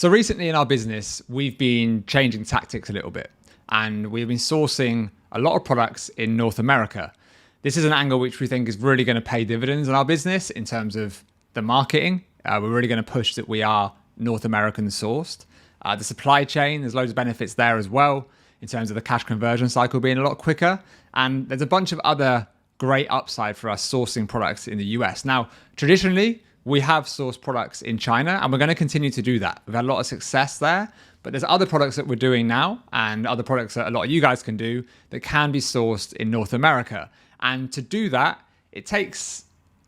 So recently in our business, we've been changing tactics a little bit, and we've been sourcing a lot of products in North America. This is an angle which we think is really going to pay dividends in our business in terms of the marketing. We're really going to push that we are North American sourced. The supply chain, there's loads of benefits there as well in terms of the cash conversion cycle being a lot quicker. And there's a bunch of other great upside for us sourcing products in the US. Now, traditionally, we have sourced products in China, and we're going to continue to do that. We've had a lot of success there, but there's other products that we're doing now and other products that a lot of you guys can do that can be sourced in North America. And to do that, it takes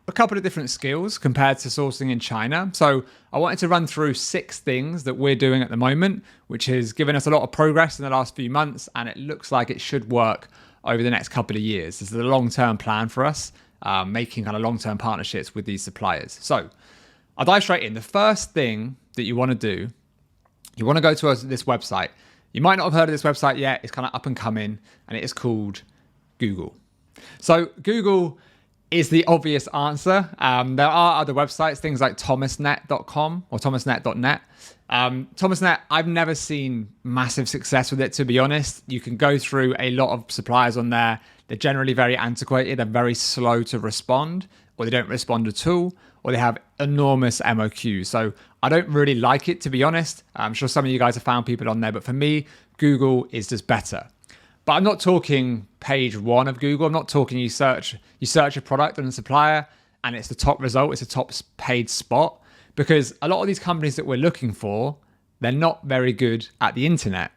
a couple of different skills compared to sourcing in China. So I wanted to run through 6 things that we're doing at the moment, which has given us a lot of progress in the last few months, and it looks like it should work over the next couple of years. This is a long-term plan for us. Making kind of long-term partnerships with these suppliers. So I'll dive straight in. The first thing that you want to do, you want to go to this website. You might not have heard of this website yet. It's kind of up and coming, and it is called Google. So Google is the obvious answer. There are other websites, things like thomasnet.com or thomasnet.net. Thomasnet, I've never seen massive success with it, to be honest. You can go through a lot of suppliers on there. They're generally very antiquated. They're very slow to respond, or they don't respond at all, or they have enormous MOQs. So I don't really like it, to be honest. I'm sure some of you guys have found people on there, but for me, Google is just better. But I'm not talking page 1 of Google. I'm not talking you search a product and a supplier, and it's the top result. It's the top paid spot, because a lot of these companies that we're looking for, they're not very good at the internet.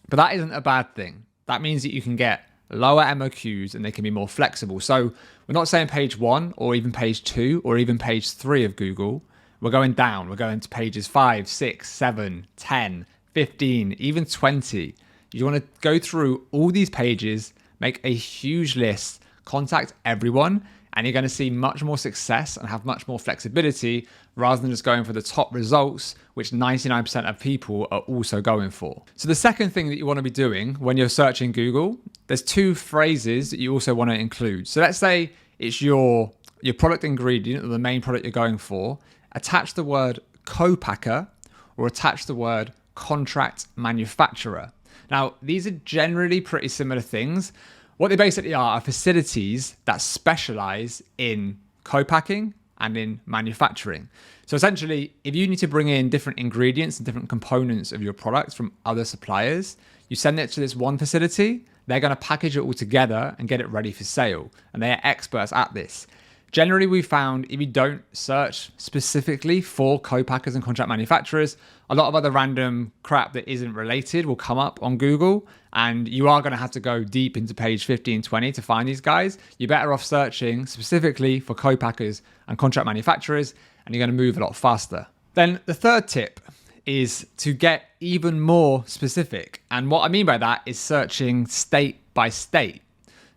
But that isn't a bad thing. That means that you can get lower MOQs and they can be more flexible. So we're not saying page 1 or even page 2 or even page 3 of Google. We're going down. We're going to pages 5, 6, 7, 10, 15, even 20. You want to go through all these pages, make a huge list, contact everyone, and you're going to see much more success and have much more flexibility rather than just going for the top results, which 99% of people are also going for. So the second thing that you want to be doing when you're searching Google, there's 2 phrases that you also want to include. So let's say it's your product ingredient or the main product you're going for. Attach the word co-packer or attach the word contract manufacturer. Now, these are generally pretty similar things. What they basically are facilities that specialize in co-packing and in manufacturing. So essentially, if you need to bring in different ingredients and different components of your products from other suppliers, you send it to this one facility. They're going to package it all together and get it ready for sale. And they are experts at this. Generally, we found if you don't search specifically for co-packers and contract manufacturers, a lot of other random crap that isn't related will come up on Google, and you are going to have to go deep into page 15, 20 to find these guys. You're better off searching specifically for co-packers and contract manufacturers, and you're going to move a lot faster. Then the third tip is to get even more specific. And what I mean by that is searching state by state.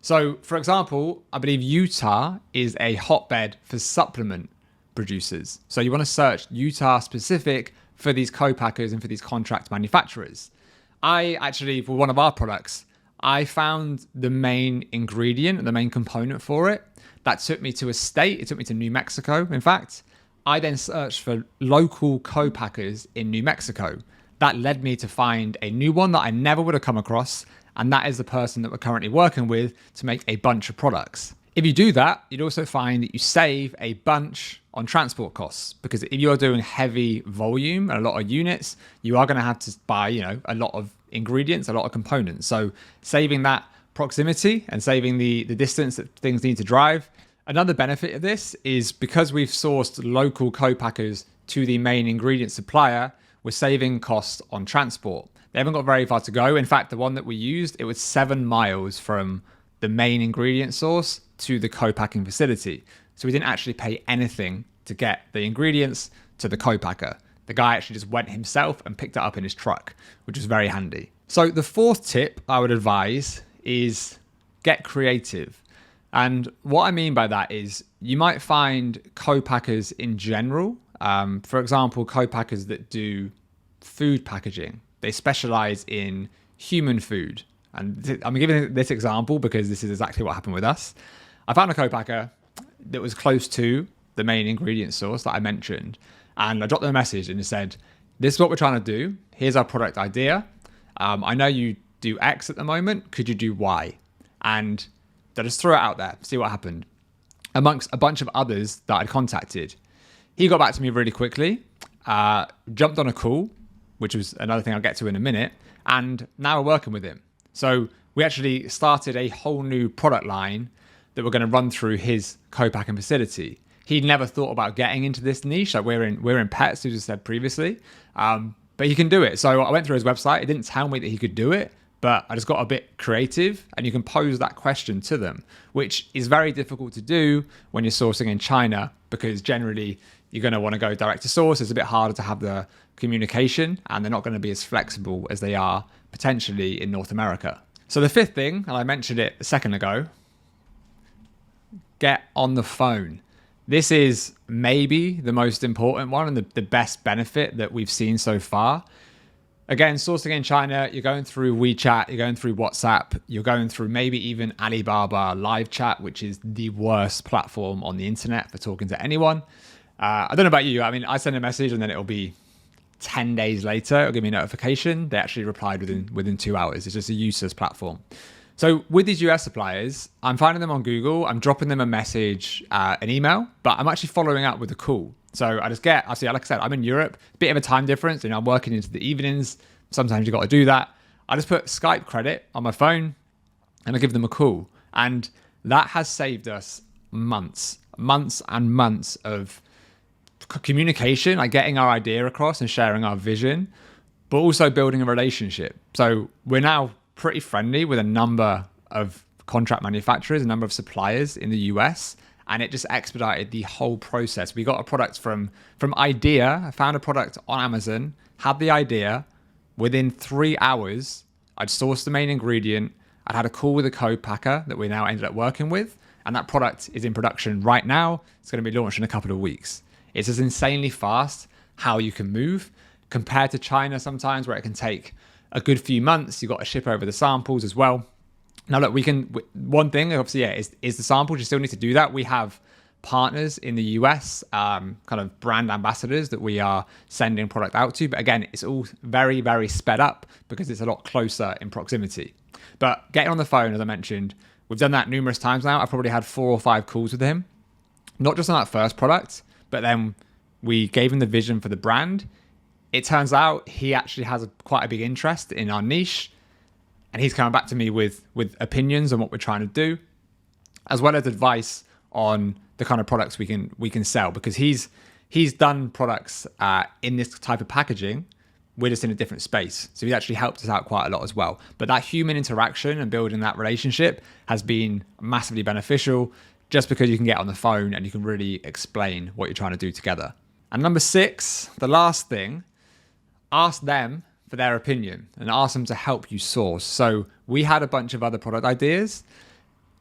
So, for example, I believe Utah is a hotbed for supplement producers. So you want to search Utah specific for these co-packers and for these contract manufacturers. I actually, for one of our products, I found the main ingredient and the main component for it. That took me to a state. It took me to New Mexico, in fact. I then searched for local co-packers in New Mexico. That led me to find a new one that I never would have come across. And that is the person that we're currently working with to make a bunch of products. If you do that, you'd also find that you save a bunch on transport costs, because if you're doing heavy volume and a lot of units, you are going to have to buy, a lot of ingredients, a lot of components. So saving that proximity and saving the distance that things need to drive. Another benefit of this is because we've sourced local co-packers to the main ingredient supplier, we're saving costs on transport. They haven't got very far to go. In fact, the one that we used, it was 7 miles from the main ingredient source to the co-packing facility. So we didn't actually pay anything to get the ingredients to the co-packer. The guy actually just went himself and picked it up in his truck, which was very handy. So the fourth tip I would advise is get creative. And what I mean by that is you might find co-packers in general. For example, co-packers that do food packaging. They specialize in human food. And I'm giving this example because this is exactly what happened with us. I found a co-packer that was close to the main ingredient source that I mentioned. And I dropped them a message and it said, this is what we're trying to do. Here's our product idea. I know you do X at the moment. Could you do Y? And they'll just throw it out there, see what happened. Amongst a bunch of others that I'd contacted, he got back to me really quickly, jumped on a call, which was another thing I'll get to in a minute, and now we're working with him. So we actually started a whole new product line that we're going to run through his co-packing facility. He'd never thought about getting into this niche. Like we're in pets, as I said previously, but he can do it. So I went through his website. It didn't tell me that he could do it, but I just got a bit creative, and you can pose that question to them, which is very difficult to do when you're sourcing in China, because generally you're going to want to go direct to source. It's a bit harder to have the communication, and they're not going to be as flexible as they are potentially in North America. So the fifth thing, and I mentioned it a second ago, get on the phone. This is maybe the most important one and the best benefit that we've seen so far. Again, sourcing in China, you're going through WeChat, you're going through WhatsApp, you're going through maybe even Alibaba live chat, which is the worst platform on the internet for talking to anyone. I don't know about you. I mean, I send a message and then it'll be 10 days later, it'll give me a notification. They actually replied within 2 hours. It's just a useless platform. So with these US suppliers, I'm finding them on Google. I'm dropping them a message, an email, but I'm actually following up with a call. So I just like I said, I'm in Europe, bit of a time difference, and I'm working into the evenings. Sometimes you got to do that. I just put Skype credit on my phone and I give them a call. And that has saved us months and months of communication, like getting our idea across and sharing our vision, but also building a relationship. So we're now pretty friendly with a number of contract manufacturers, a number of suppliers in the US, and it just expedited the whole process. We got a product from idea. I found a product on Amazon, had the idea. Within 3 hours, I'd sourced the main ingredient. I'd had a call with a co-packer that we now ended up working with, and that product is in production right now. It's going to be launched in a couple of weeks. It's just insanely fast how you can move compared to China sometimes, where it can take a good few months. You've got to ship over the samples as well. Now, look, one thing, obviously, is the samples. You still need to do that. We have partners in the US, kind of brand ambassadors that we are sending product out to. But again, it's all very, very sped up because it's a lot closer in proximity. But getting on the phone, as I mentioned, we've done that numerous times now. I've probably had 4 or 5 calls with him, not just on that first product, but then we gave him the vision for the brand. It turns out he actually has quite a big interest in our niche, and he's coming back to me with opinions on what we're trying to do, as well as advice on the kind of products we can sell, because he's done products in this type of packaging. We're just in a different space. So he actually helped us out quite a lot as well. But that human interaction and building that relationship has been massively beneficial, just because you can get on the phone and you can really explain what you're trying to do together. And number 6, the last thing, ask them for their opinion and ask them to help you source. So we had a bunch of other product ideas,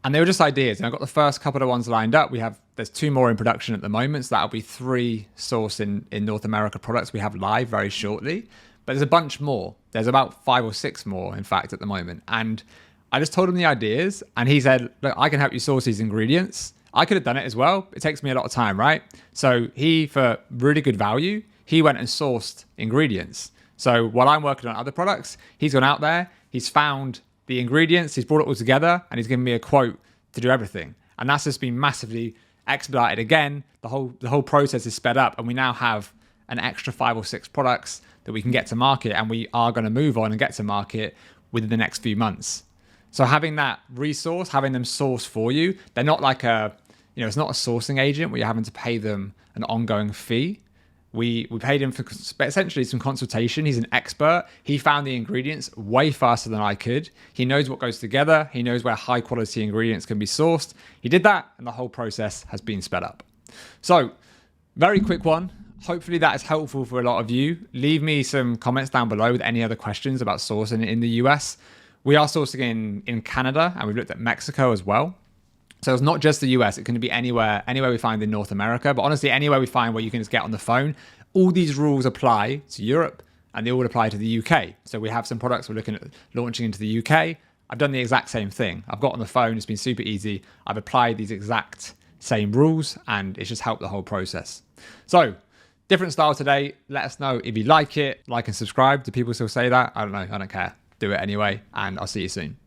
and they were just ideas. And I've got the first couple of ones lined up. There's 2 more in production at the moment. So that'll be 3 sourced in North America products we have live very shortly. But there's a bunch more. There's about 5 or 6 more, in fact, at the moment. And I just told him the ideas, and he said, look, I can help you source these ingredients. I could have done it as well. It takes me a lot of time, right? So he, for really good value, he went and sourced ingredients. So while I'm working on other products, he's gone out there, he's found the ingredients, he's brought it all together, and he's given me a quote to do everything. And that's just been massively expedited. Again, the whole process is sped up, and we now have an extra 5 or 6 products that we can get to market, and we are going to move on and get to market within the next few months. So having that resource, having them source for you, they're not like it's not a sourcing agent where you're having to pay them an ongoing fee. We paid him for essentially some consultation. He's an expert. He found the ingredients way faster than I could. He knows what goes together. He knows where high quality ingredients can be sourced. He did that, and the whole process has been sped up. So, very quick one. Hopefully that is helpful for a lot of you. Leave me some comments down below with any other questions about sourcing in the US. We are sourcing in Canada, and we've looked at Mexico as well. So it's not just the US, it can be anywhere we find in North America, but honestly, anywhere we find where you can just get on the phone. All these rules apply to Europe, and they all apply to the UK. So we have some products we're looking at launching into the UK. I've done the exact same thing. I've got on the phone, it's been super easy. I've applied these exact same rules, and it's just helped the whole process. So Different style today. Let us know if you like it. Like and subscribe. Do people still say that? I don't know. I don't care. Do it anyway. And I'll see you soon.